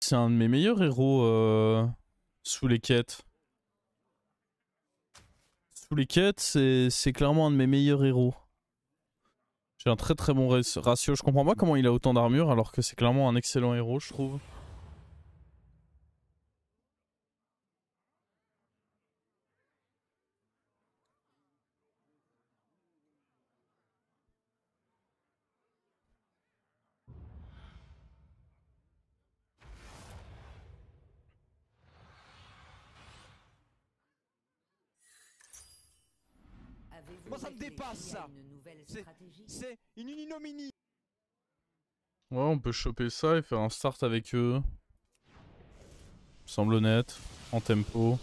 C'est un de mes meilleurs héros sous les quêtes. Sous les quêtes, c'est clairement un de mes meilleurs héros. J'ai un très très bon ratio. Je comprends pas comment il a autant d'armure alors que c'est clairement un excellent héros, je trouve. Moi ça me dépasse ça. C'est une ignominie. Ouais, on peut choper ça et faire un start avec eux. Semble honnête, en tempo.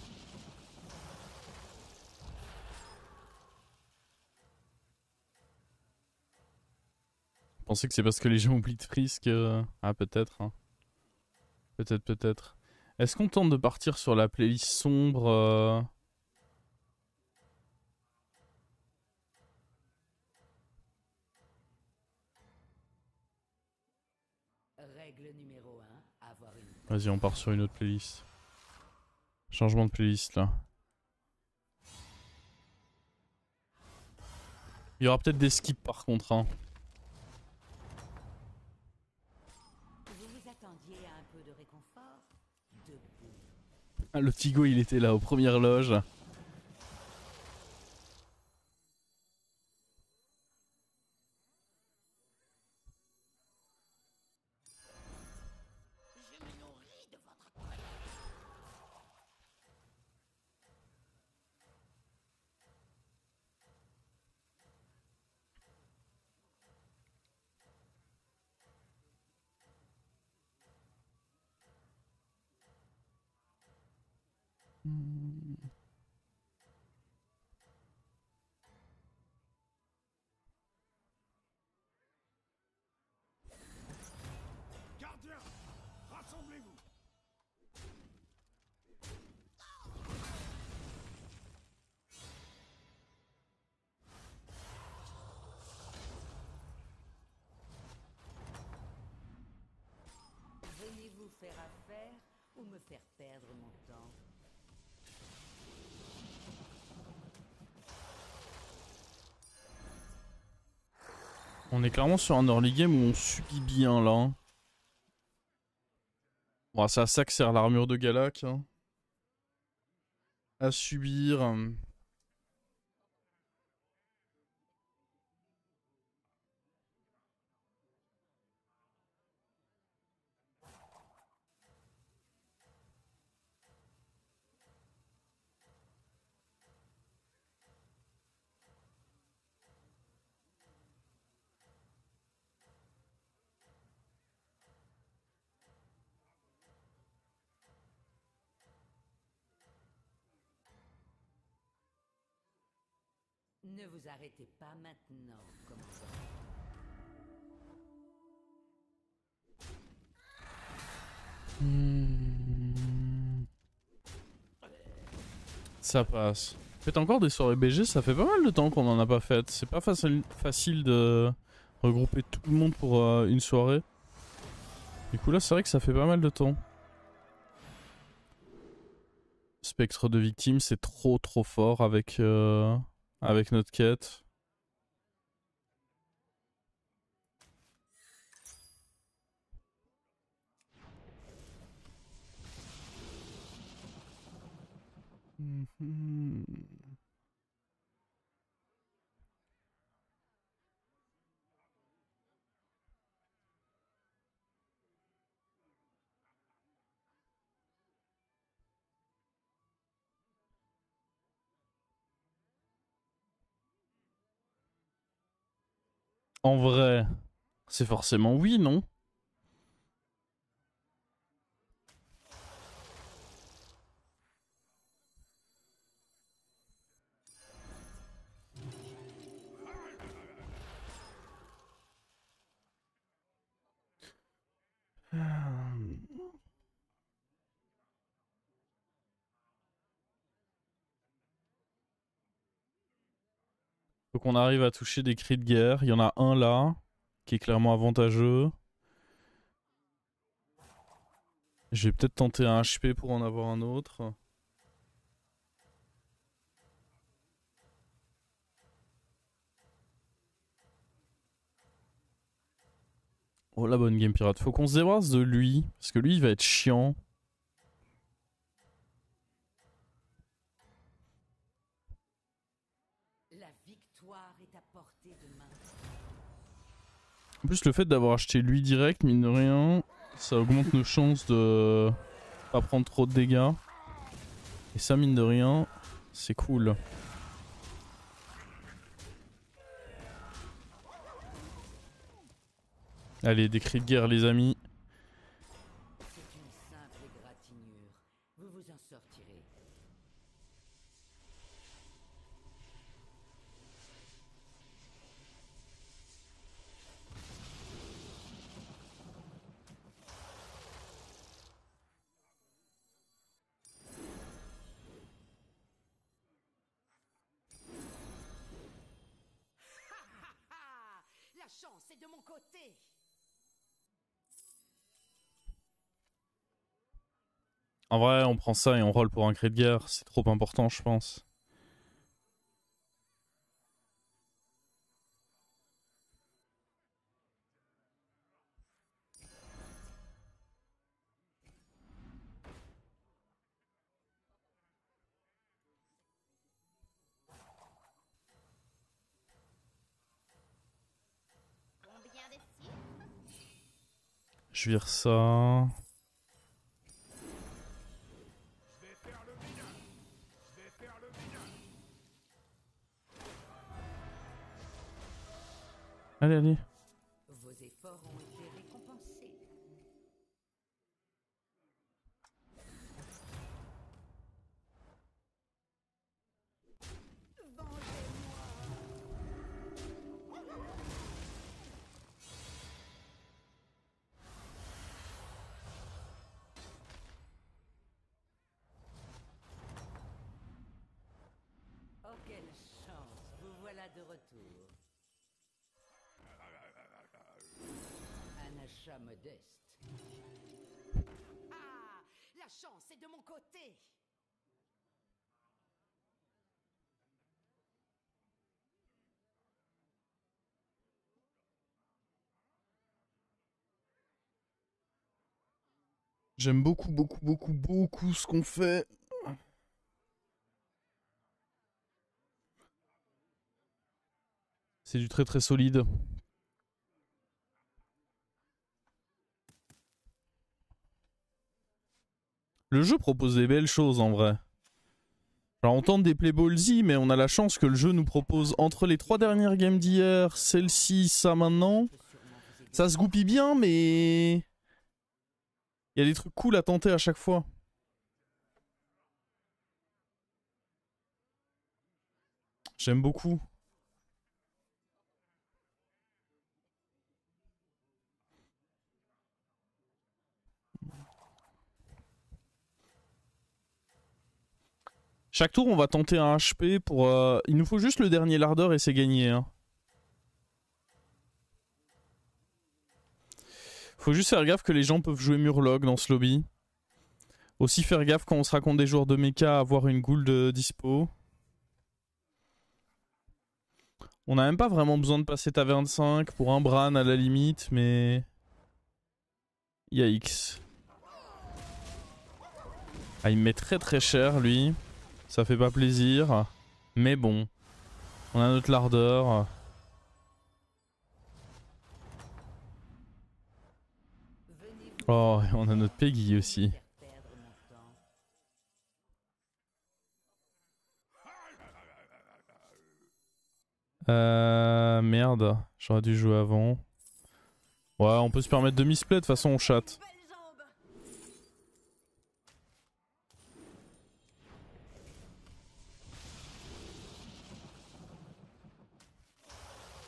Vous pensez que c'est parce que les gens oublient de freeze que... Ah peut-être, hein. Peut-être, peut-être. Est-ce qu'on tente de partir sur la playlist sombre Règle numéro 1, avoir une... Vas-y, on part sur une autre playlist. Changement de playlist là. Il y aura peut-être des skips par contre, hein. Vous vous attendiez à un peu de réconfort? Debout. Ah, le Tigo il était là aux premières loges. Je me nourris de votre colère. Gardiens, rassemblez-vous. Venez vous faire affaire ou me faire perdre mon temps? On est clairement sur un early game où on subit bien là, hein. Bon, c'est à ça que sert l'armure de Galak, hein. À subir. Ne vous arrêtez pas maintenant, commandant. Ça passe. Faites encore des soirées BG, ça fait pas mal de temps qu'on en a pas fait. C'est pas facile de regrouper tout le monde pour une soirée. Du coup là c'est vrai que ça fait pas mal de temps. Spectre de victime c'est trop fort avec notre quête. En vrai, c'est forcément oui, non? Faut qu'on arrive à toucher des cris de guerre. Il y en a un là, qui est clairement avantageux. Je vais peut-être tenter un HP pour en avoir un autre. Oh la bonne game pirate. Faut qu'on se débarrasse de lui. Parce que lui il va être chiant. La victoire est à portée de main. En plus le fait d'avoir acheté lui direct, mine de rien, ça augmente nos chances de pas prendre trop de dégâts. Et ça mine de rien, c'est cool. Allez, des cris de guerre les amis. C'est une simple égratignure. Vous vous en sortirez. La chance est de mon côté. En vrai, on prend ça et on roll pour un cri de guerre. C'est trop important, je pense. Combien de cire? Je vire ça. Allez, allez. Vos efforts ont été récompensés. Oh, quelle chance! Vous voilà de retour. Un achat modeste. Ah! La chance est de mon côté! J'aime beaucoup, beaucoup, beaucoup, beaucoup ce qu'on fait. C'est du très très solide. Le jeu propose des belles choses en vrai. Alors on tente des play ballsy, mais on a la chance que le jeu nous propose entre les 3 dernières games d'hier, celle-ci, ça maintenant. Ça se goupille bien, mais il y a des trucs cool à tenter à chaque fois. J'aime beaucoup. Chaque tour, on va tenter un HP pour... Il nous faut juste le dernier lardeur et c'est gagné. Hein. Faut juste faire gaffe que les gens peuvent jouer Murloc dans ce lobby. Aussi faire gaffe quand on se raconte des joueurs de mecha à avoir une goule de dispo. On n'a même pas vraiment besoin de passer taverne 5 pour un Bran à la limite, mais... Yikes. Ah, il me met très très cher lui. Ça fait pas plaisir. Mais bon. On a notre lardeur. Oh, et on a notre Peggy aussi. Merde. J'aurais dû jouer avant. Ouais, on peut se permettre de misplay, de toute façon on chatte.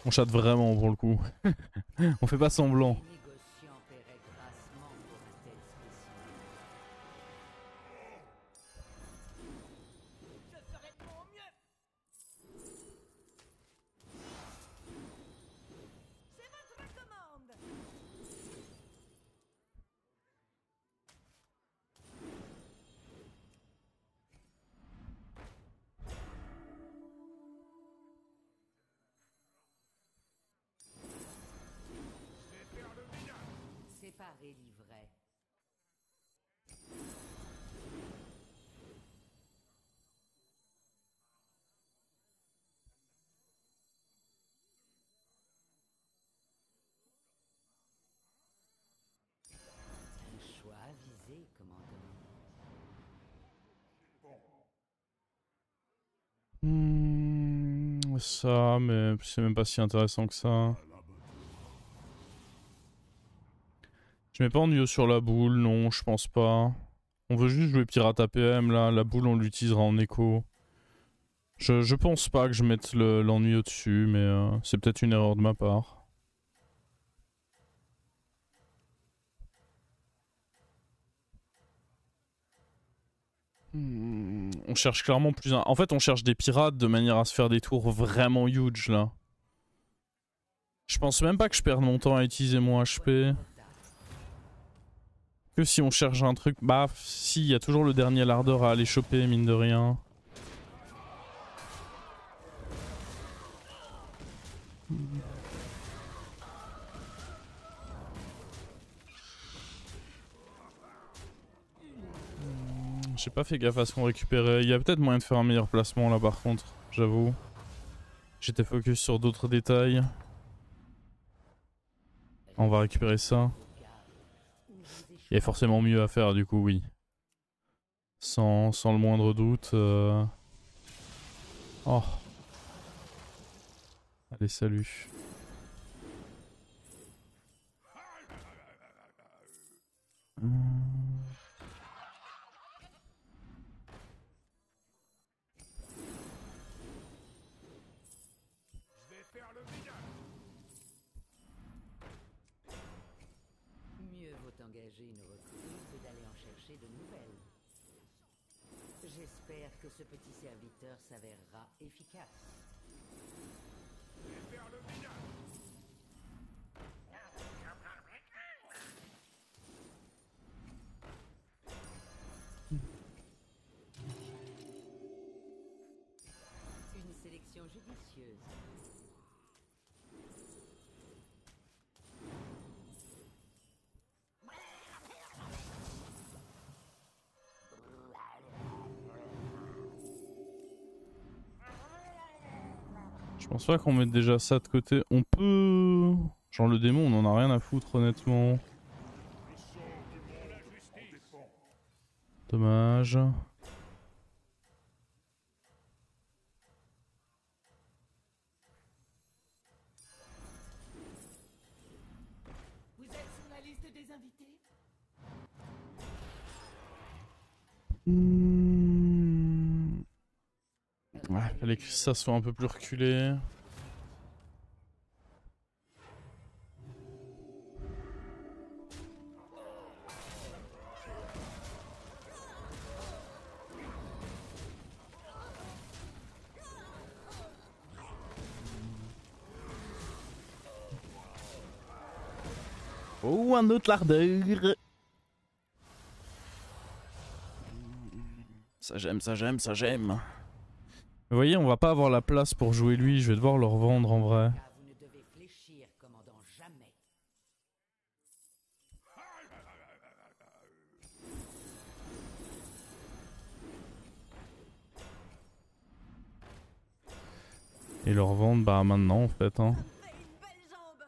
On chatte vraiment pour le coup. On fait pas semblant. denrée livrait. Un choix avisé, commandant. Ça, mais c'est même pas si intéressant que ça. Je mets pas en duo sur la boule, non, je pense pas. On veut juste jouer pirate APM là, la boule on l'utilisera en écho. Je pense pas que je mette l'ennui au-dessus, mais c'est peut-être une erreur de ma part. On cherche clairement plus un... En fait, on cherche des pirates de manière à se faire des tours vraiment huge là. Je pense même pas que je perde mon temps à utiliser mon HP. Que si on cherche un truc... Bah, si, il y a toujours le dernier lardeur à aller choper, mine de rien. J'ai pas fait gaffe à ce qu'on récupérait. Il y a peut-être moyen de faire un meilleur placement là par contre, j'avoue. J'étais focus sur d'autres détails. On va récupérer ça. Il y a forcément mieux à faire du coup, oui. Sans le moindre doute. Oh. Allez, salut. Mieux vaut engager une recrue que d'aller en chercher de nouvelles. J'espère que ce petit serviteur s'avérera efficace. Une sélection judicieuse. Je pense pas qu'on mette déjà ça de côté. On peut... Genre le démon, on en a rien à foutre honnêtement. Dommage. Vous êtes sur la liste des invités? Ouais, fallait que ça soit un peu plus reculé. Oh, un autre lardeur. Ça j'aime, ça j'aime, ça j'aime. Vous voyez, on va pas avoir la place pour jouer lui, je vais devoir le revendre en vrai. Car vous ne devez fléchir, commandant, jamais. Et le revendre, bah maintenant en fait. Hein. Une belle jambe.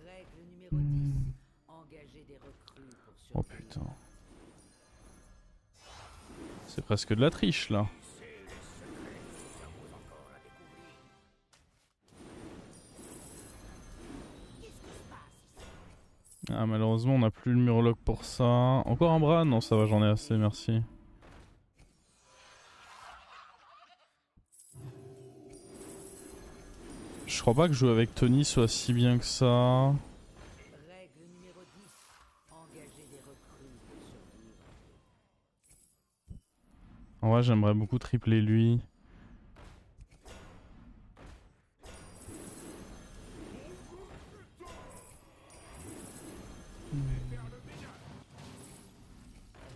Règle numéro 10. Engager des recrues pour survivre. Oh putain. C'est presque de la triche là. Ah malheureusement on n'a plus le murloc pour ça. Encore un bras? Non ça va, j'en ai assez, merci. Je crois pas que jouer avec Tony soit si bien que ça. Règle numéro 10. Engager des recrues pour survivre. En vrai j'aimerais beaucoup tripler lui.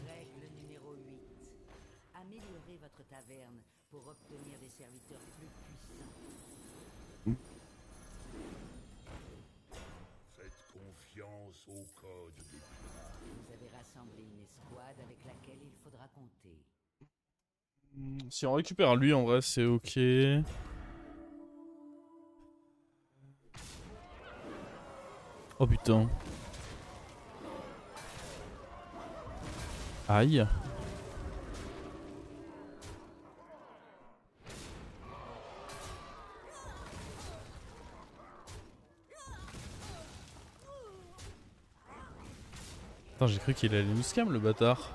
Règle numéro 8. Améliorer taverne pour obtenir des serviteurs plus puissants. Faites confiance au code des pirates. Vous avez rassemblé une escouade avec laquelle il faudra compter. Si on récupère lui, en vrai, c'est ok. Oh putain. Aïe. Attends, j'ai cru qu'il allait nous scam le bâtard.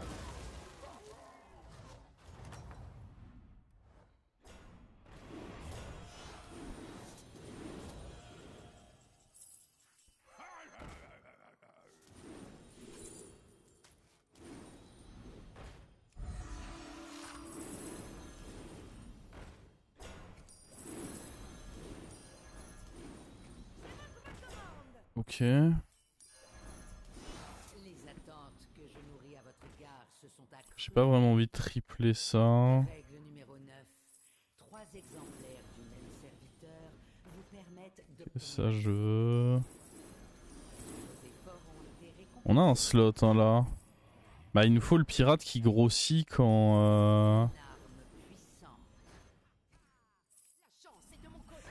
Ok. Les attentes que je nourris à votre égard se sont accrues. J'ai pas vraiment envie de tripler ça. Règle numéro 9. 3 exemplaires du même serviteur vous permettent de... Ça, je veux. Vos efforts ont été récompensés. On a un slot hein, là. Bah, il nous faut le pirate qui grossit quand. Une arme puissante. La chance est de mon côté.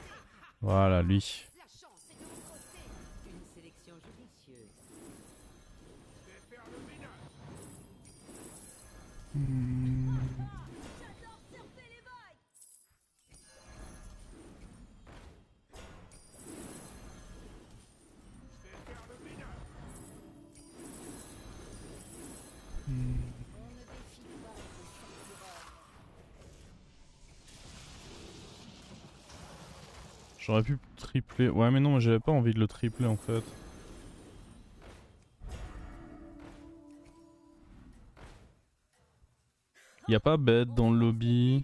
Voilà, lui. La chance est de mon côté. Une sélection judicieuse. J'aurais pu tripler. Ouais, mais non, j'avais pas envie de le tripler en fait. Y a pas bête dans le lobby.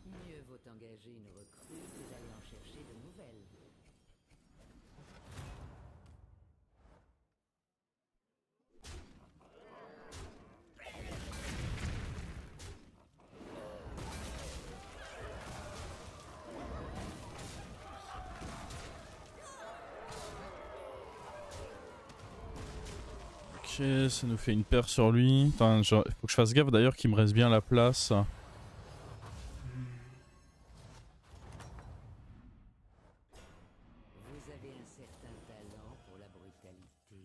Mieux vaut engager une recrue que d'aller en chercher de nouvelles. Ok, ça nous fait une paire sur lui. Attends, faut que je fasse gaffe d'ailleurs qu'il me reste bien la place. Vous avez un certain talent pour la brutalité.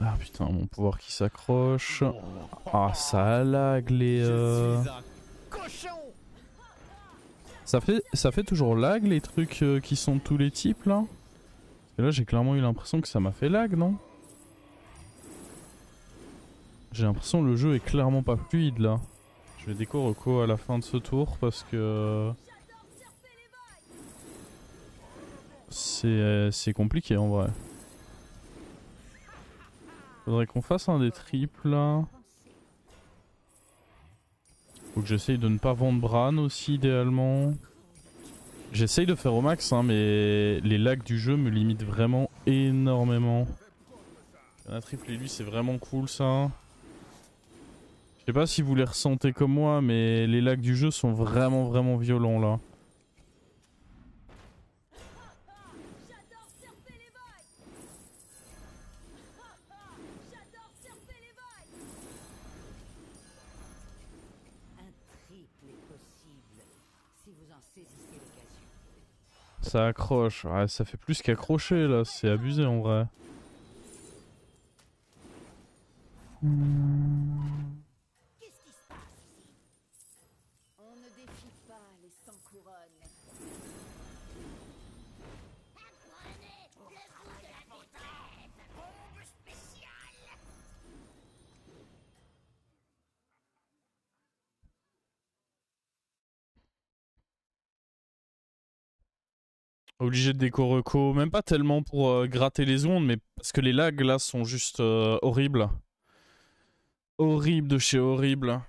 Ah putain, mon pouvoir qui s'accroche. Ah, ça lag les. Ça fait toujours lag les trucs qui sont de tous les types là. Et là j'ai clairement eu l'impression que ça m'a fait lag, non? J'ai l'impression que le jeu est clairement pas fluide là. Je vais déco reco à la fin de ce tour parce que c'est compliqué en vrai. Faudrait qu'on fasse un des triples là. Faut que j'essaye de ne pas vendre Bran aussi idéalement. J'essaye de faire au max hein, mais les lags du jeu me limitent vraiment énormément. Un triple et lui c'est vraiment cool ça. Je sais pas si vous les ressentez comme moi mais les lags du jeu sont vraiment violents là. Un triple est possible si vous en saisissez l'occasion. Ça accroche, ouais, ça fait plus qu'accrocher là, c'est abusé en vrai. Qu'est-ce qui se passe ici? On ne défie pas les sans couronnes. Apprenez le goût de la défaite. Bombe spéciale. Obligé de déco reco, même pas tellement pour gratter les ondes, mais parce que les lags là sont juste horribles. Horrible de chez horrible.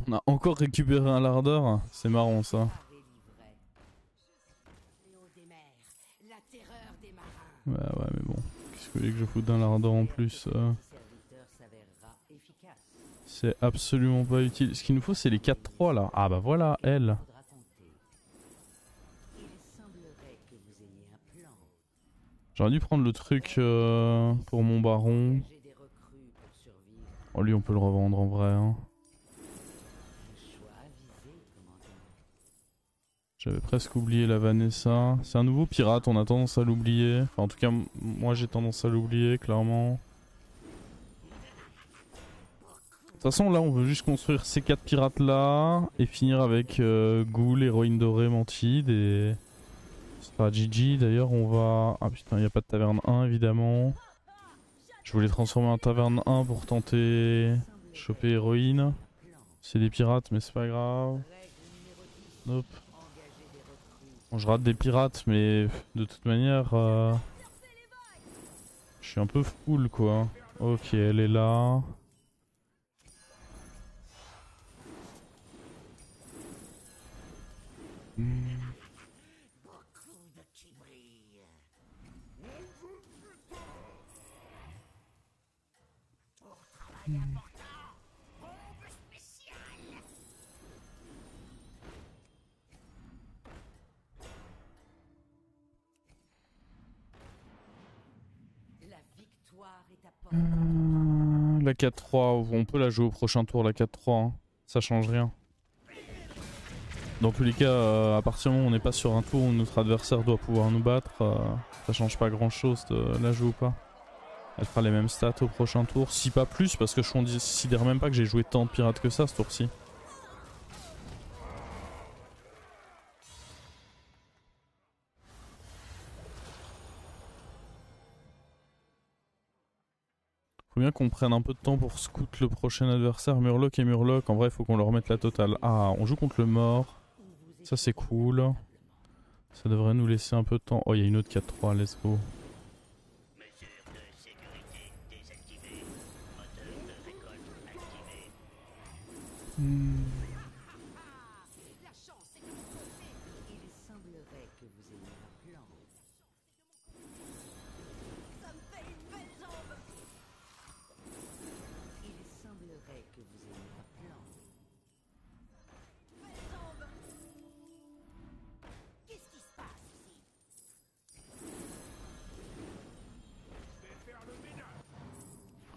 On a encore récupéré un lardeur. C'est marrant ça. Ouais, ouais, mais bon. Qu'est-ce que vous voulez que je foute d'un lardeur en plus C'est absolument pas utile. Ce qu'il nous faut, c'est les 4-3 là. Ah bah voilà, elle. J'aurais dû prendre le truc pour mon baron. Oh, lui, on peut le revendre en vrai. Hein. J'avais presque oublié la Vanessa. C'est un nouveau pirate, on a tendance à l'oublier. Enfin, en tout cas, moi j'ai tendance à l'oublier, clairement. De toute façon, là, on veut juste construire ces 4 pirates là et finir avec Ghoul, Héroïne Dorée, Mantide et. Ce sera GG. D'ailleurs, on va. Ah putain, il n'y a pas de taverne 1 évidemment. Je voulais transformer en taverne 1 pour tenter choper Héroïne. C'est des pirates, mais c'est pas grave. Nope. Bon, je rate des pirates, mais de toute manière, je suis un peu full quoi. Ok, elle est là. La 4-3, on peut la jouer au prochain tour, la 4-3, hein. Ça change rien. Dans tous les cas, à partir du moment où on n'est pas sur un tour où notre adversaire doit pouvoir nous battre, ça change pas grand chose de la jouer ou pas. Elle fera les mêmes stats au prochain tour, si pas plus, parce que je considère même pas que j'ai joué tant de pirates que ça ce tour-ci. Faut bien qu'on prenne un peu de temps pour scout le prochain adversaire. Murloc et Murloc, en vrai, il faut qu'on leur mette la totale. Ah, on joue contre le mort. Ça, c'est cool. Ça devrait nous laisser un peu de temps. Oh, il y a une autre 4-3, let's go.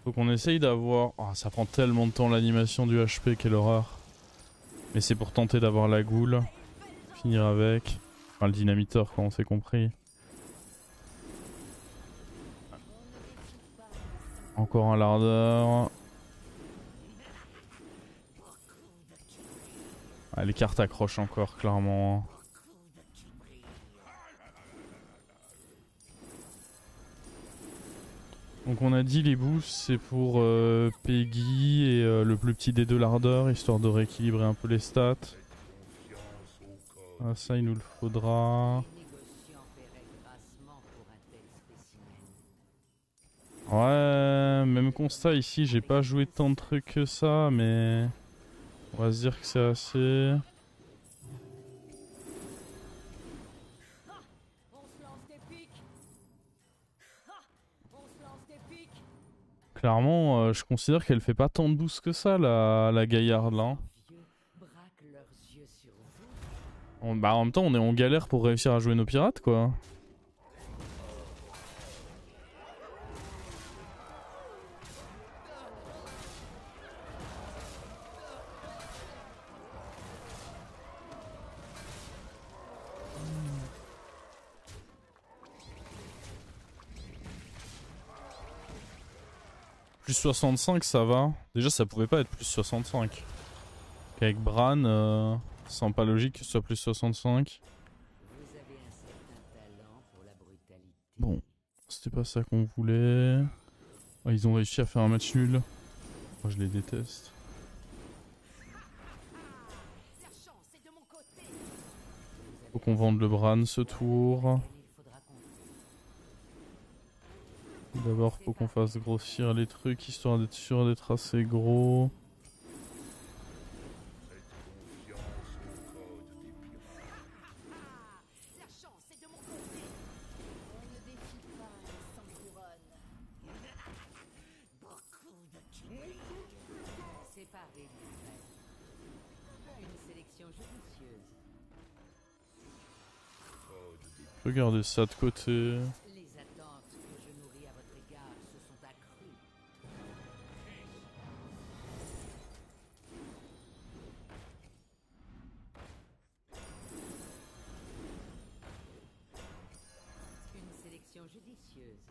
Faut qu'on essaye d'avoir... Oh, ça prend tellement de temps l'animation du HP, quelle horreur. Mais c'est pour tenter d'avoir la goule. Finir avec. Enfin le dynamiteur quoi, on s'est compris. Encore un lardeur. Ah, les cartes accrochent encore clairement. Donc on a dit les boosts c'est pour Peggy et le plus petit des deux lardeurs, histoire de rééquilibrer un peu les stats. Ah, ça il nous le faudra. Ouais, même constat ici, j'ai pas joué tant de trucs que ça, mais on va se dire que c'est assez. Clairement, je considère qu'elle fait pas tant de boost que ça, la gaillarde là. Bah, en même temps, on est en galère pour réussir à jouer nos pirates quoi. Plus 65 ça va. Déjà ça pouvait pas être plus 65. Avec Bran, ça semble pas logique que ce soit plus 65. Bon. C'était pas ça qu'on voulait. Ah, ils ont réussi à faire un match nul. Moi je les déteste. La chance est de mon côté. Faut qu'on vende le Bran ce tour. D'abord faut qu'on fasse grossir les trucs histoire d'être sûr d'être assez gros. La chance est de mon côté. On ne défie pas les sans couronne. Beaucoup de king. Séparez les frères. Une sélection judicieuse. Regardez ça de côté. Les attentes que je nourris à votre égard se sont accrues. Une sélection judicieuse.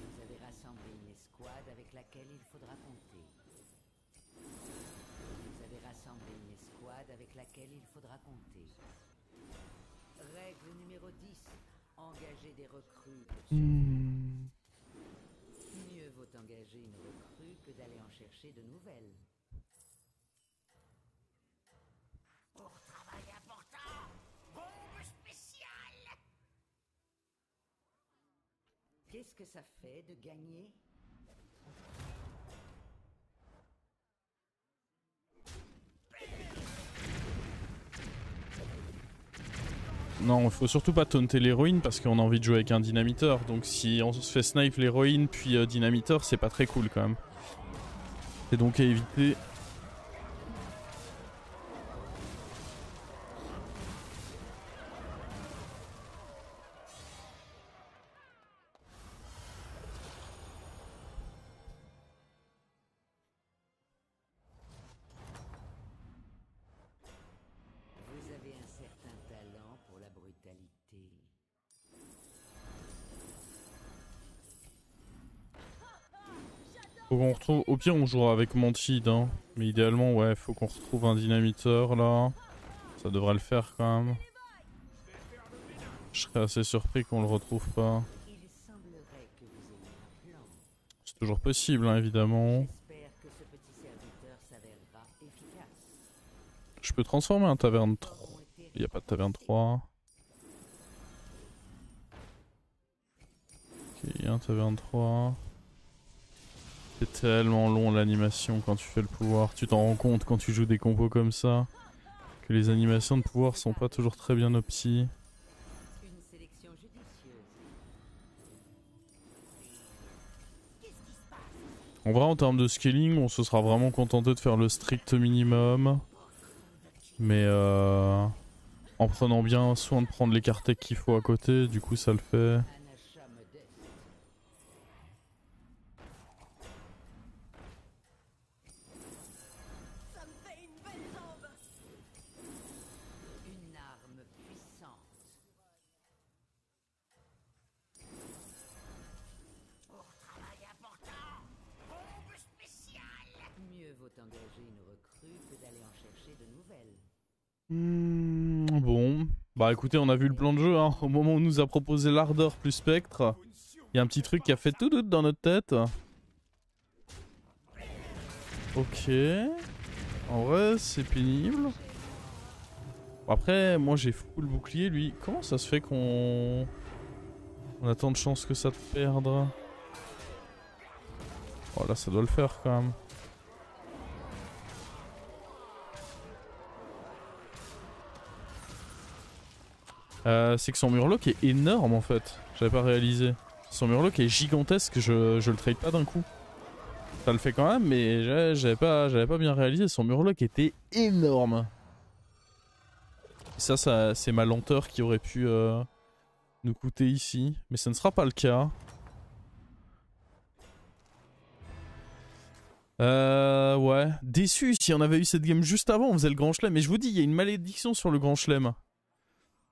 Vous avez rassemblé une escouade avec laquelle il faudra compter. Vous avez rassemblé une escouade avec laquelle il faudra compter. Règle numéro 10. Engager des recrues. Mieux vaut engager une recrue que d'aller en chercher de nouvelles. Pour travail important. Bombe spéciale. Qu'est-ce que ça fait de gagner? Non, il faut surtout pas taunter l'héroïne parce qu'on a envie de jouer avec un dynamiteur. Donc si on se fait snipe l'héroïne puis dynamiteur, c'est pas très cool quand même. Et donc à éviter. Vous avez un certain talent pour la brutalité. Faut qu'on retrouve. Au pire, on jouera avec Mantide, hein. Mais idéalement, ouais, faut qu'on retrouve un dynamiteur là. Ça devrait le faire quand même. Je serais assez surpris qu'on le retrouve pas. Il semblerait que vous ayez un plan. C'est toujours possible, hein, évidemment. J'espère que ce petit serviteur s'avérera efficace. Je peux transformer un taverne 3. Il n'y a pas de taverne 3. Ok, il y a un taverne 3. C'est tellement long l'animation quand tu fais le pouvoir. Tu t'en rends compte quand tu joues des combos comme ça. Que les animations de pouvoir sont pas toujours très bien opties. Une sélection judicieuse. En vrai, en termes de scaling, on se sera vraiment contenté de faire le strict minimum. Mais en prenant bien soin de prendre les cartes qu'il faut à côté, du coup ça le fait. Un achat modeste. Ça me fait une belle jambe. Une arme puissante. Pour travail important. Bombe spéciale. Mieux vaut engager une recrue que d'aller en chercher de nouvelles. Bon, bah écoutez, on a vu le plan de jeu, hein. Au moment où on nous a proposé l'ardeur plus spectre, il y a un petit truc qui a fait tout doute dans notre tête. Ok. En vrai, c'est pénible. Bon, après, moi j'ai full bouclier, lui. Comment ça se fait qu'on a tant de chances que ça de perdre? Oh là, ça doit le faire quand même. C'est que son murloc est énorme en fait. J'avais pas réalisé. Son murloc est gigantesque, je le trade pas d'un coup. Ça le fait quand même, mais j'avais pas bien réalisé. Son murloc était énorme. Ça c'est ma lenteur qui aurait pu nous coûter ici. Mais ce ne sera pas le cas. Ouais. Déçu, si on avait eu cette game juste avant, on faisait le grand chelem. Mais je vous dis, il y a une malédiction sur le grand chelem.